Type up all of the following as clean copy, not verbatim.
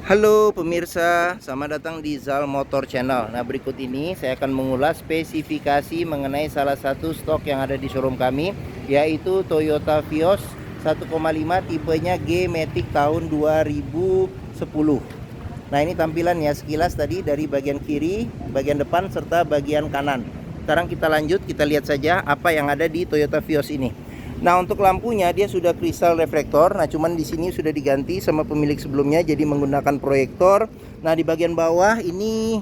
Halo pemirsa, selamat datang di Zal Motor Channel. Nah, berikut ini saya akan mengulas spesifikasi mengenai salah satu stok yang ada di showroom kami, yaitu Toyota Vios 1,5 tipenya G-Matic tahun 2010. Nah, ini tampilannya sekilas tadi dari bagian kiri, bagian depan, serta bagian kanan. Sekarang kita lanjut, kita lihat saja apa yang ada di Toyota Vios ini. Nah, untuk lampunya dia sudah kristal reflektor. Nah, cuman di sini sudah diganti sama pemilik sebelumnya, jadi menggunakan proyektor. Nah, di bagian bawah ini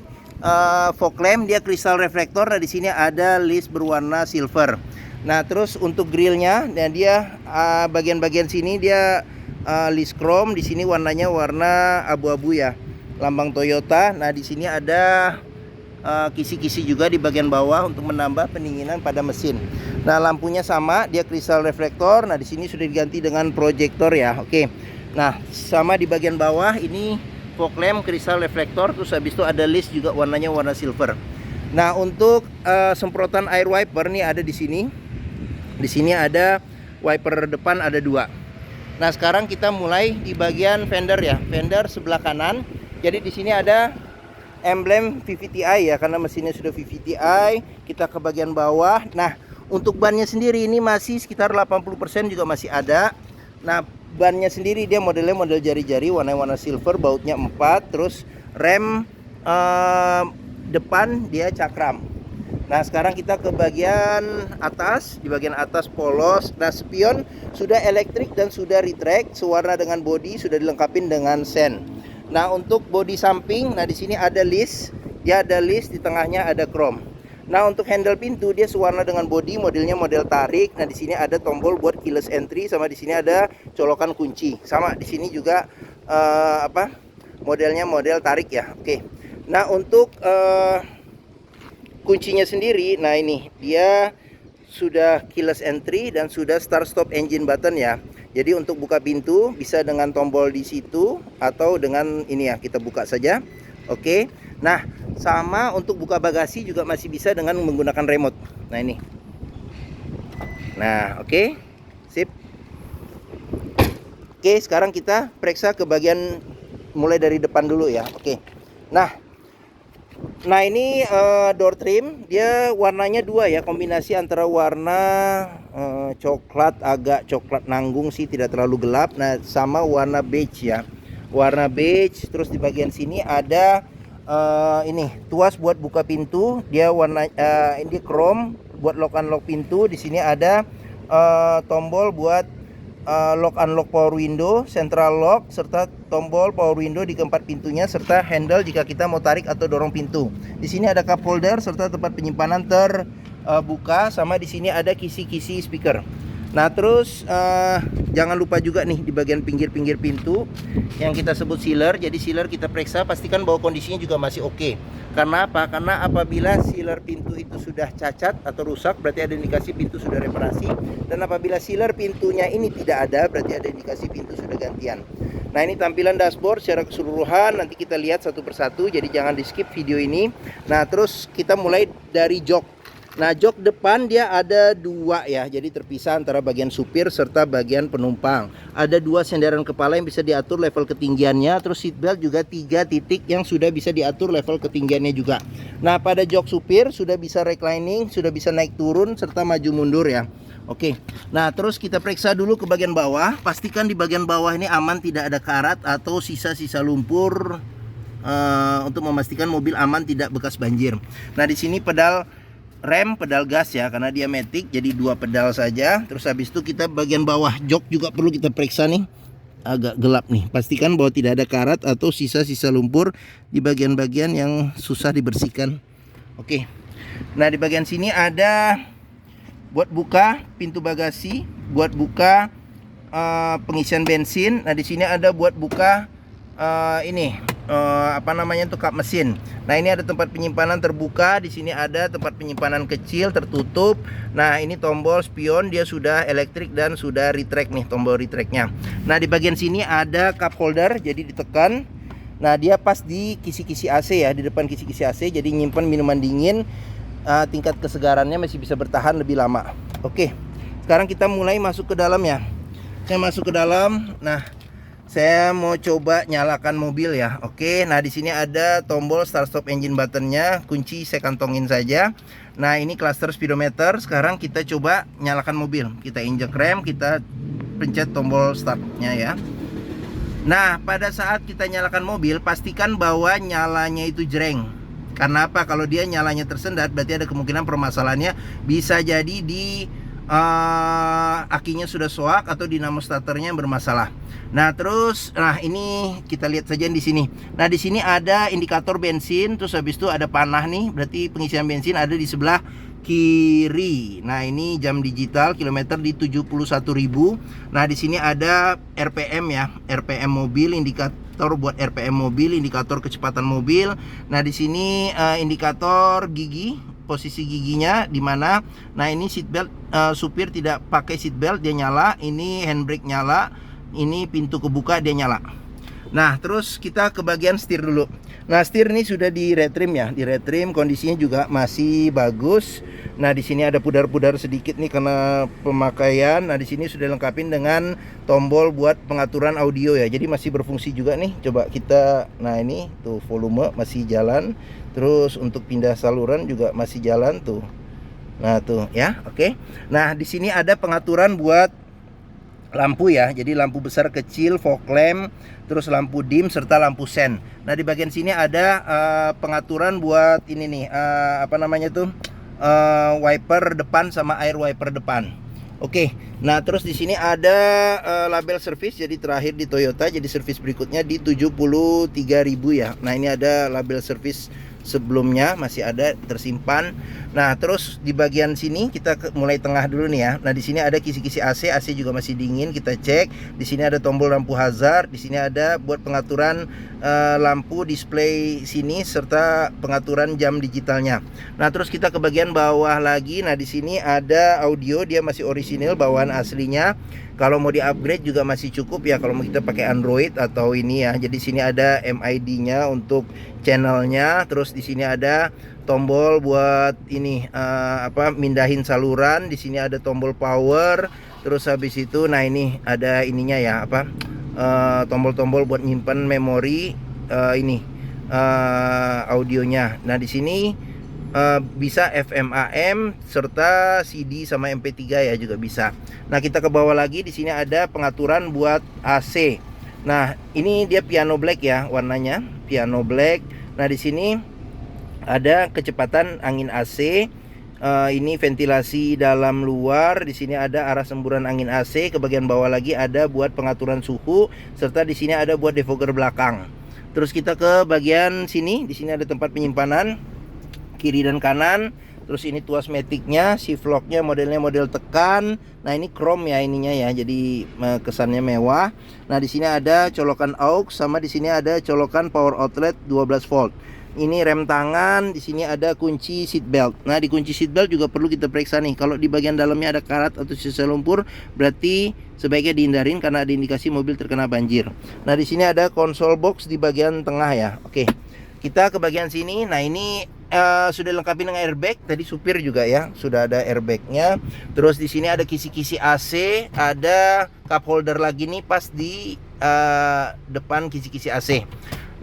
fog lamp dia kristal reflektor. Nah, di sini ada list berwarna silver. Nah, terus untuk grillnya, nah dia bagian-bagian sini dia list chrome. Di sini warnanya warna abu-abu ya, lambang Toyota. Nah, di sini ada kisi-kisi juga di bagian bawah untuk menambah pendinginan pada mesin. Nah, lampunya sama, dia kristal reflektor. Nah, di sini sudah diganti dengan proyektor ya. Oke. Nah, sama di bagian bawah ini fog lamp kristal reflektor, terus habis itu ada list juga warnanya warna silver. Nah, untuk semprotan air wiper nih ada di sini. Di sini ada wiper depan ada dua. Nah, sekarang kita mulai di bagian fender ya. Fender sebelah kanan. Jadi di sini ada emblem VVTi ya, karena mesinnya sudah VVTi. Kita ke bagian bawah. Nah, untuk bannya sendiri ini masih sekitar 80% juga masih ada. Nah, bannya sendiri dia modelnya model jari-jari, warna silver, bautnya 4. Terus rem depan dia cakram. Nah, sekarang kita ke bagian atas. Di bagian atas polos. Nah, spion sudah elektrik dan sudah retract, sewarna dengan bodi, sudah dilengkapi dengan sen. Nah, untuk bodi samping, nah di sini ada list. Dia ada list, di tengahnya ada chrome. Nah, untuk handle pintu dia sewarna dengan bodi, modelnya model tarik. Nah, di sini ada tombol buat keyless entry, sama di sini ada colokan kunci. Sama di sini juga modelnya model tarik ya. Oke. Nah, untuk kuncinya sendiri, nah ini dia sudah keyless entry dan sudah start stop engine button ya. Jadi untuk buka pintu bisa dengan tombol di situ atau dengan ini ya, kita buka saja. Oke. Nah, sama untuk buka bagasi juga masih bisa dengan menggunakan remote. Nah, ini. Nah, oke. Sip. Oke, sekarang kita periksa ke bagian mulai dari depan dulu ya. Oke. Nah, ini door trim, dia warnanya dua ya, kombinasi antara warna coklat, agak coklat nanggung sih, tidak terlalu gelap. Nah, sama warna beige ya, warna beige. Terus di bagian sini ada ini tuas buat buka pintu, dia warna ini chrome buat lock unlock pintu. Di sini ada tombol buat lock unlock power window, central lock, serta tombol power window di keempat pintunya, serta handle jika kita mau tarik atau dorong pintu. Di sini ada cup holder serta tempat penyimpanan terbuka, sama di sini ada kisi-kisi speaker. Nah, terus jangan lupa juga nih di bagian pinggir-pinggir pintu yang kita sebut sealer. Jadi sealer kita periksa, pastikan bahwa kondisinya juga masih oke. Karena apa? Karena apabila sealer pintu itu sudah cacat atau rusak, berarti ada indikasi pintu sudah reparasi. Dan apabila sealer pintunya ini tidak ada, berarti ada indikasi pintu sudah gantian. Nah, ini tampilan dashboard secara keseluruhan. Nanti kita lihat satu persatu, jadi jangan di skip video ini. Nah, terus kita mulai dari jok. Nah, jok depan dia ada dua ya, jadi terpisah antara bagian supir serta bagian penumpang. Ada dua senderan kepala yang bisa diatur level ketinggiannya. Terus seatbelt juga 3 titik yang sudah bisa diatur level ketinggiannya juga. Nah, pada jok supir sudah bisa reclining, sudah bisa naik turun serta maju mundur ya. Oke. Nah, terus kita periksa dulu ke bagian bawah. Pastikan di bagian bawah ini aman, tidak ada karat atau sisa-sisa lumpur, untuk memastikan mobil aman, tidak bekas banjir. Nah, di sini pedal rem, pedal gas ya, karena dia matic, jadi 2 pedal saja. Terus habis itu kita bagian bawah jok juga perlu kita periksa nih, agak gelap nih. Pastikan bahwa tidak ada karat atau sisa-sisa lumpur di bagian-bagian yang susah dibersihkan. Oke. Nah, di bagian sini ada buat buka pintu bagasi, buat buka pengisian bensin. Nah, di sini ada buat buka kap mesin. Nah, ini ada tempat penyimpanan terbuka. Di sini ada tempat penyimpanan kecil tertutup. Nah, ini tombol spion, dia sudah elektrik dan sudah retract nih, tombol retractnya. Nah, di bagian sini ada cup holder, jadi ditekan. Nah, dia pas di kisi-kisi AC ya, di depan kisi-kisi AC, jadi nyimpan minuman dingin. Tingkat kesegarannya masih bisa bertahan lebih lama. Oke, sekarang kita mulai masuk ke dalam ya. Saya masuk ke dalam. Nah, saya mau coba nyalakan mobil ya. Oke, nah di sini ada tombol start stop engine buttonnya, kunci saya kantongin saja. Nah ini cluster speedometer. Sekarang kita coba nyalakan mobil. Kita injek rem, kita pencet tombol startnya ya. Nah pada saat kita nyalakan mobil, pastikan bahwa nyalanya itu jreng. Karena apa? Kalau dia nyalanya tersendat, berarti ada kemungkinan permasalahannya bisa jadi di akinya sudah soak atau dinamo starternya yang bermasalah. Nah terus, nah ini kita lihat saja di sini. Nah di sini ada indikator bensin, terus habis itu ada panah nih, berarti pengisian bensin ada di sebelah kiri. Nah ini jam digital, kilometer di 71.000. Nah di sini ada RPM ya, RPM mobil, indikator buat RPM mobil, indikator kecepatan mobil. Nah di sini indikator gigi, posisi giginya di mana. Nah ini seatbelt, supir tidak pakai seatbelt dia nyala, ini handbrake nyala, ini pintu kebuka dia nyala. Nah terus kita ke bagian setir dulu. Nah setir ini sudah di retrim ya, di retrim, kondisinya juga masih bagus. Nah di sini ada pudar-pudar sedikit nih karena pemakaian. Nah di sini sudah lengkapin dengan tombol buat pengaturan audio ya, jadi masih berfungsi juga nih. Coba kita, nah ini tuh volume masih jalan, terus untuk pindah saluran juga masih jalan tuh. Nah tuh ya, oke. Nah di sini ada pengaturan buat lampu ya, jadi lampu besar kecil, fog lamp, terus lampu dim serta lampu sen. Nah di bagian sini ada pengaturan buat ini nih, apa namanya tuh, wiper depan sama air wiper depan. Oke, nah terus di sini ada label service, jadi terakhir di Toyota, jadi service berikutnya di 73.000 ya. Nah ini ada label service sebelumnya masih ada tersimpan. Nah terus di bagian sini kita mulai tengah dulu nih ya. Nah di sini ada kisi-kisi AC, AC juga masih dingin, kita cek. Di sini ada tombol lampu hazard, di sini ada buat pengaturan lampu display sini serta pengaturan jam digitalnya. Nah terus kita ke bagian bawah lagi. Nah di sini ada audio, dia masih orisinil bawaan aslinya. Kalau mau di-upgrade juga masih cukup ya kalau mau kita pakai Android atau ini ya. Jadi sini ada MID-nya untuk channelnya. Terus di sini ada tombol buat ini apa, mindahin saluran. Di sini ada tombol power. Terus habis itu, nah ini ada ininya ya, apa, tombol-tombol buat nyimpan memori ini audionya. Nah di sini bisa FM AM serta CD sama MP3 ya juga bisa. Nah kita ke bawah lagi, di sini ada pengaturan buat AC. Nah ini dia piano black ya, warnanya piano black. Nah di sini ada kecepatan angin AC, ini ventilasi dalam luar. Di sini ada arah semburan angin AC. Ke bagian bawah lagi ada buat pengaturan suhu, serta di sini ada buat defogger belakang. Terus kita ke bagian sini, di sini ada tempat penyimpanan kiri dan kanan. Terus ini tuas maticnya, shift locknya modelnya model tekan. Nah ini chrome ya ininya ya, jadi kesannya mewah. Nah di sini ada colokan aux, sama di sini ada colokan power outlet 12 volt. Ini rem tangan, di sini ada kunci seat belt. Nah di kunci seat belt juga perlu kita periksa nih. Kalau di bagian dalamnya ada karat atau sisa lumpur, berarti sebaiknya dihindarin karena ada indikasi mobil terkena banjir. Nah di sini ada konsol box di bagian tengah ya. Oke, kita ke bagian sini. Nah ini sudah lengkapi dengan airbag. Tadi supir juga ya sudah ada airbagnya. Terus di sini ada kisi-kisi AC, ada cup holder lagi nih pas di depan kisi-kisi AC.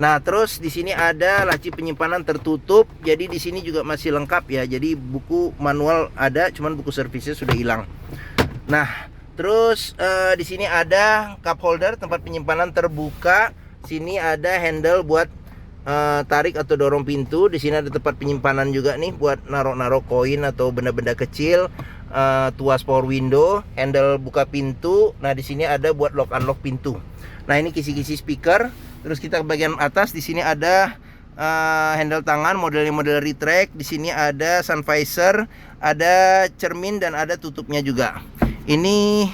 Nah terus di sini ada laci penyimpanan tertutup. Jadi di sini juga masih lengkap ya. Jadi buku manual ada, cuman buku servisnya sudah hilang. Nah terus di sini ada cup holder, tempat penyimpanan terbuka. Sini ada handle buat tarik atau dorong pintu. Di sini ada tempat penyimpanan juga nih buat naruh-naruh koin atau benda-benda kecil. Tuas power window, handle buka pintu. Nah di sini ada buat lock unlock pintu. Nah ini kisi-kisi speaker. Terus kita ke bagian atas, di sini ada handle tangan modelnya model retract. Di sini ada sun visor, ada cermin dan ada tutupnya juga. Ini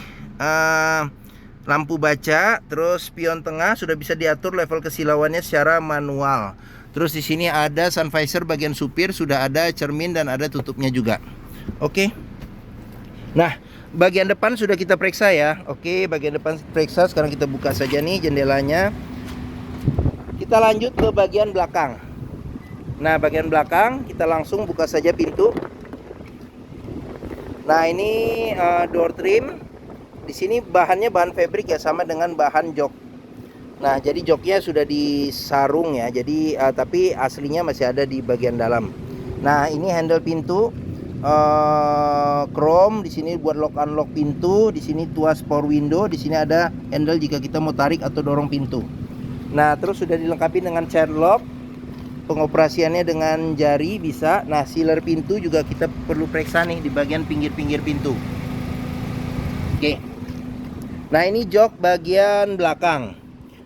lampu baca, terus spion tengah sudah bisa diatur level kesilauannya secara manual. Terus di sini ada sun visor bagian supir, sudah ada cermin dan ada tutupnya juga. Oke. Nah, bagian depan sudah kita periksa ya. Oke, bagian depan periksa. Sekarang kita buka saja nih jendelanya. Kita lanjut ke bagian belakang. Nah, bagian belakang kita langsung buka saja pintu. Nah, ini door trim. Di sini bahannya bahan fabric ya, sama dengan bahan jok. Nah, jadi joknya sudah disarung ya. Jadi tapi aslinya masih ada di bagian dalam. Nah, ini handle pintu chrome. Di sini buat lock unlock pintu. Di sini tuas power window. Di sini ada handle jika kita mau tarik atau dorong pintu. Nah, terus sudah dilengkapi dengan child lock. Pengoperasiannya dengan jari bisa. Nah, sealer pintu juga kita perlu periksa nih di bagian pinggir-pinggir pintu. Oke. Nah, ini jok bagian belakang.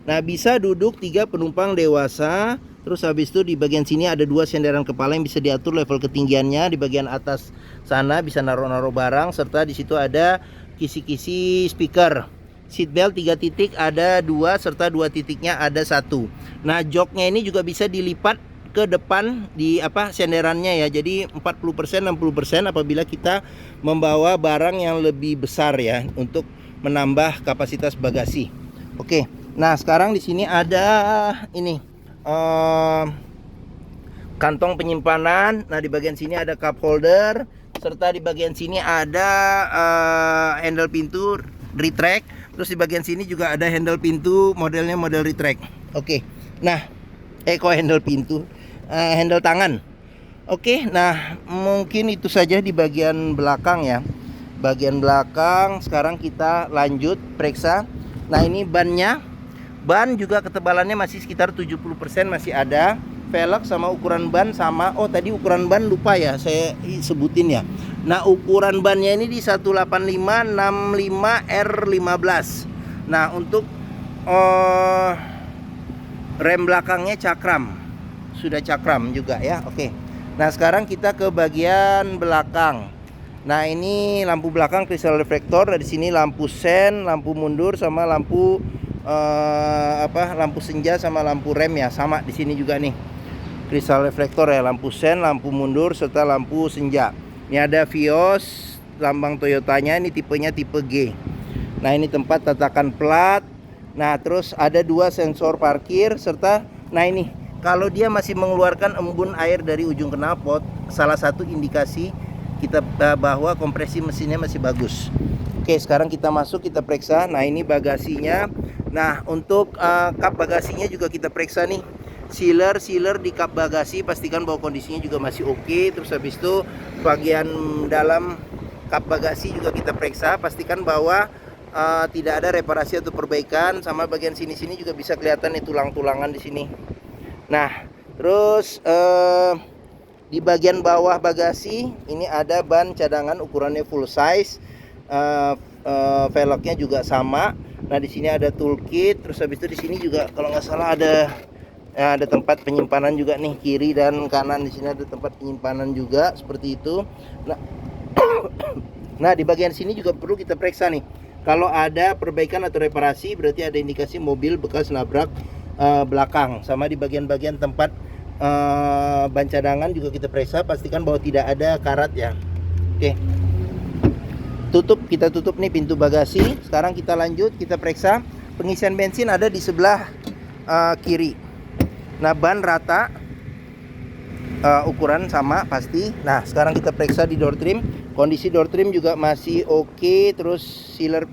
Nah, bisa duduk 3 penumpang dewasa. Terus habis itu di bagian sini ada 2 senderan kepala yang bisa diatur level ketinggiannya. Di bagian atas sana bisa naruh-naruh barang, serta di situ ada kisi-kisi speaker. Seatbelt 3 titik ada 2, serta 2 titiknya ada 1. Nah, joknya ini juga bisa dilipat ke depan di senderannya ya. Jadi 40% 60% apabila kita membawa barang yang lebih besar ya, untuk menambah kapasitas bagasi. Oke. Nah, sekarang di sini ada ini kantong penyimpanan. Nah, di bagian sini ada cup holder, serta di bagian sini ada handle pintu retract. Terus di bagian sini juga ada handle pintu modelnya model retract. Oke. Nah, kok handle pintu, handle tangan. Oke. Nah, mungkin itu saja di bagian belakang ya. Bagian belakang sekarang kita lanjut periksa. Nah, ini bannya. Ban juga ketebalannya masih sekitar 70% masih ada. Velg sama ukuran ban sama. Oh, tadi ukuran ban lupa ya saya sebutin ya. Nah, ukuran bannya ini di 185/65 R15. Nah, untuk rem belakangnya cakram. Sudah cakram juga ya. Oke. Nah, sekarang kita ke bagian belakang. Nah, ini lampu belakang crystal reflector. Di sini lampu sen, lampu mundur sama lampu lampu senja sama lampu rem ya, sama di sini juga nih. Crystal reflector ya, lampu sen, lampu mundur serta lampu senja. Ini ada Vios, lambang Toyotanya, ini tipenya tipe G. Nah, ini tempat tatakan plat. Nah, terus ada 2 sensor parkir serta nah ini kalau dia masih mengeluarkan embun air dari ujung knalpot, salah satu indikasi kita bahwa kompresi mesinnya masih bagus. Oke, sekarang kita masuk, kita periksa. Nah, ini bagasinya. Nah, untuk kap bagasinya juga kita periksa nih. Sealer di kap bagasi, pastikan bahwa kondisinya juga masih oke. Terus habis itu bagian dalam kap bagasi juga kita periksa, pastikan bahwa tidak ada reparasi atau perbaikan. Sama bagian sini-sini juga bisa kelihatan nih tulang-tulangan di sini. Nah, terus di bagian bawah bagasi ini ada ban cadangan ukurannya full size. Velgnya juga sama. Nah, di sini ada toolkit. Terus habis itu di sini juga kalau nggak salah ada tempat penyimpanan juga nih, kiri dan kanan. Di sini ada tempat penyimpanan juga seperti itu. Nah, nah, di bagian sini juga perlu kita periksa nih. Kalau ada perbaikan atau reparasi, berarti ada indikasi mobil bekas nabrak belakang. Sama di bagian-bagian tempat ban cadangan juga kita periksa, pastikan bahwa tidak ada karat ya. Oke. Kita tutup nih pintu bagasi. Sekarang kita lanjut, kita periksa. Pengisian bensin ada di sebelah kiri. Nah, ban rata, ukuran sama pasti. Nah, sekarang kita periksa di door trim. Kondisi door trim juga masih oke. Terus sealer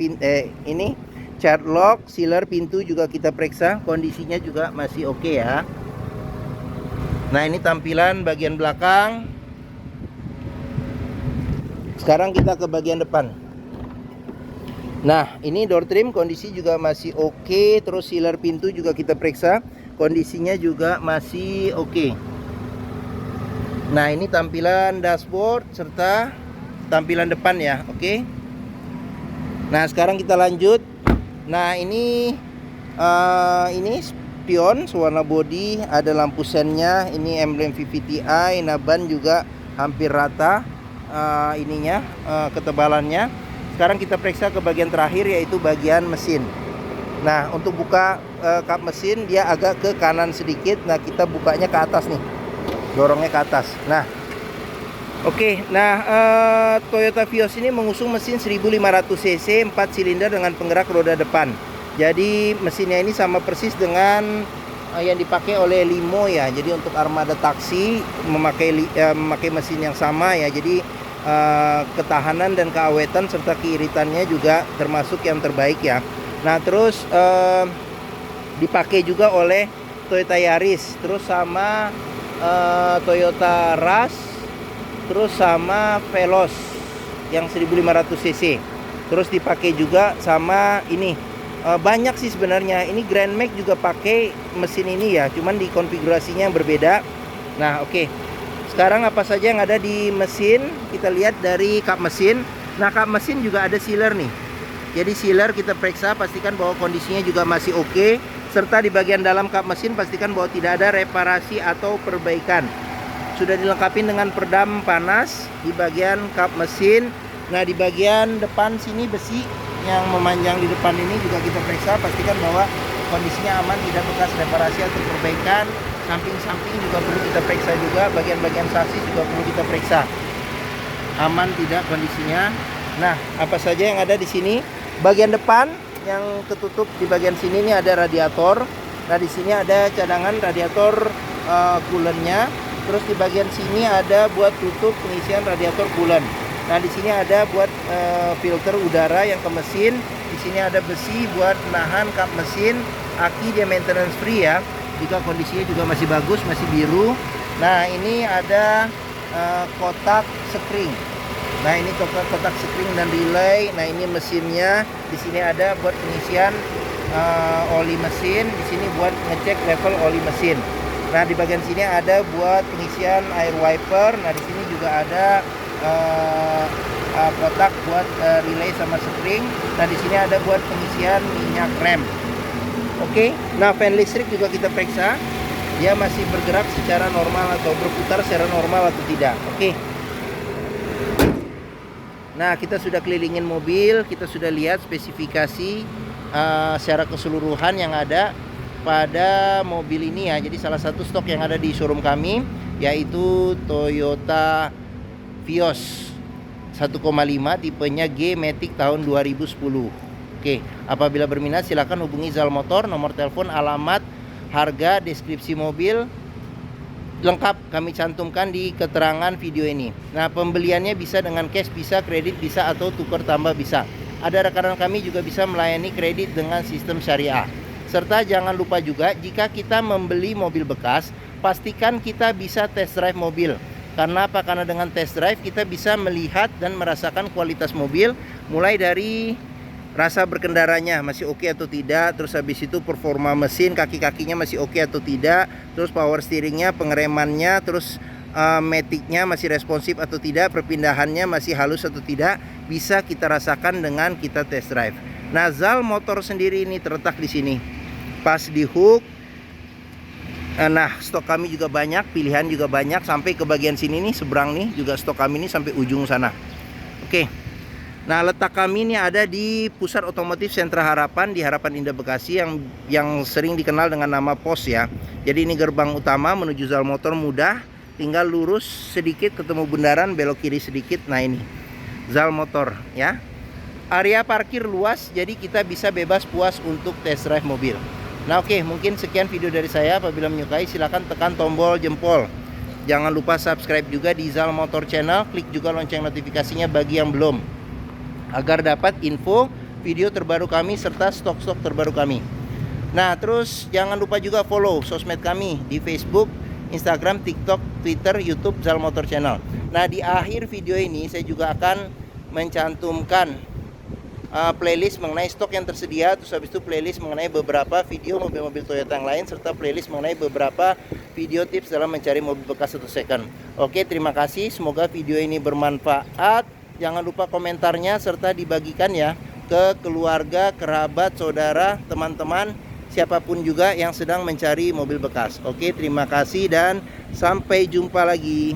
ini child lock, sealer pintu juga kita periksa. Kondisinya juga masih oke ya. Nah, ini tampilan bagian belakang. Sekarang kita ke bagian depan. Nah, ini door trim kondisi juga masih oke. Terus sealer pintu juga kita periksa, kondisinya juga masih oke. Nah, ini tampilan dashboard serta tampilan depan ya. Oke. Nah, sekarang kita lanjut. Nah, ini spion warna body, ada lampu sennya, ini emblem VVTi. Nah, ban juga hampir rata. Ketebalannya. Sekarang kita periksa ke bagian terakhir, yaitu bagian mesin. Nah, untuk buka kap mesin dia agak ke kanan sedikit. Nah, kita bukanya ke atas nih, dorongnya ke atas. Nah, oke. Nah, Toyota Vios ini mengusung mesin 1500 cc 4 silinder dengan penggerak roda depan. Jadi mesinnya ini sama persis dengan yang dipakai oleh Limo ya. Jadi untuk armada taksi memakai mesin yang sama ya. Jadi ketahanan dan keawetan serta keiritannya juga termasuk yang terbaik ya. Nah, terus dipakai juga oleh Toyota Yaris, terus sama Toyota Rush, terus sama Veloz yang 1500 cc. Terus dipakai juga sama ini. Banyak sih sebenarnya. Ini Grand Max juga pakai mesin ini ya, cuman di konfigurasinya yang berbeda. Nah, oke. Sekarang apa saja yang ada di mesin? Kita lihat dari kap mesin. Nah, kap mesin juga ada sealer nih. Jadi sealer kita periksa, pastikan bahwa kondisinya juga masih oke. Serta di bagian dalam kap mesin pastikan bahwa tidak ada reparasi atau perbaikan. Sudah dilengkapi dengan peredam panas di bagian kap mesin. Nah, di bagian depan sini besi yang memanjang di depan ini juga kita periksa, pastikan bahwa kondisinya aman, tidak bekas reparasi atau perbaikan. Samping-samping juga perlu kita periksa juga, bagian-bagian sasis juga perlu kita periksa. Aman tidak kondisinya. Nah, apa saja yang ada di sini? Bagian depan yang ketutup di bagian sini ini ada radiator. Nah, di sini ada cadangan radiator coolant-nya. Terus di bagian sini ada buat tutup pengisian radiator coolant. Nah, di sini ada buat filter udara yang ke mesin. Di sini ada besi buat menahan kap mesin. Aki dia maintenance free ya. Jika kondisinya juga masih bagus, masih biru. Nah, ini ada kotak spring. Nah, ini kotak spring dan relay. Nah, ini mesinnya. Di sini ada buat pengisian oli mesin. Di sini buat ngecek level oli mesin. Nah, di bagian sini ada buat pengisian air wiper. Nah, di sini juga ada kotak buat relay sama spring. Nah, di sini ada buat pengisian minyak rem. Oke. Nah, fan listrik juga kita periksa. Dia masih bergerak secara normal atau berputar secara normal atau tidak. Oke. Nah, kita sudah kelilingin mobil, kita sudah lihat spesifikasi secara keseluruhan yang ada pada mobil ini ya. Jadi salah satu stok yang ada di showroom kami yaitu Toyota Vios 1,5 tipenya G Matic tahun 2010. Oke, apabila berminat silakan hubungi Zal Motor, nomor telepon, alamat, harga, deskripsi mobil lengkap kami cantumkan di keterangan video ini. Nah, pembeliannya bisa dengan cash, bisa kredit, bisa atau tukar tambah bisa. Ada rekan kami juga bisa melayani kredit dengan sistem syariah. Serta jangan lupa juga jika kita membeli mobil bekas, pastikan kita bisa test drive mobil. Karena apa? Karena dengan test drive kita bisa melihat dan merasakan kualitas mobil, mulai dari rasa berkendaranya masih oke atau tidak, terus habis itu performa mesin, kaki-kakinya masih oke atau tidak, terus power steeringnya, pengeremannya, terus maticnya masih responsif atau tidak, perpindahannya masih halus atau tidak, bisa kita rasakan dengan kita test drive. Nah, Zal Motor sendiri ini terletak di sini, pas di hook. Nah, stok kami juga banyak, pilihan juga banyak, sampai ke bagian sini nih, seberang nih juga stok kami ini sampai ujung sana. Oke. Nah, letak kami ini ada di Pusat Otomotif Sentra Harapan di Harapan Indah Bekasi yang sering dikenal dengan nama POS ya. Jadi ini gerbang utama menuju Zal Motor mudah, tinggal lurus sedikit ketemu bundaran, belok kiri sedikit. Nah, ini Zal Motor ya. Area parkir luas, jadi kita bisa bebas puas untuk test drive mobil. Nah, oke, mungkin sekian video dari saya. Apabila menyukai silahkan tekan tombol jempol. Jangan lupa subscribe juga di Zal Motor Channel, klik juga lonceng notifikasinya bagi yang belum, agar dapat info video terbaru kami serta stok-stok terbaru kami. Nah, terus jangan lupa juga follow sosmed kami di Facebook, Instagram, TikTok, Twitter, YouTube Zal Motor Channel. Nah, di akhir video ini saya juga akan mencantumkan playlist mengenai stok yang tersedia, terus habis itu playlist mengenai beberapa video mobil-mobil Toyota yang lain, serta playlist mengenai beberapa video tips dalam mencari mobil bekas atau second. Oke, terima kasih, semoga video ini bermanfaat. Jangan lupa komentarnya serta dibagikan ya ke keluarga, kerabat, saudara, teman-teman, siapapun juga yang sedang mencari mobil bekas. Oke, terima kasih dan sampai jumpa lagi.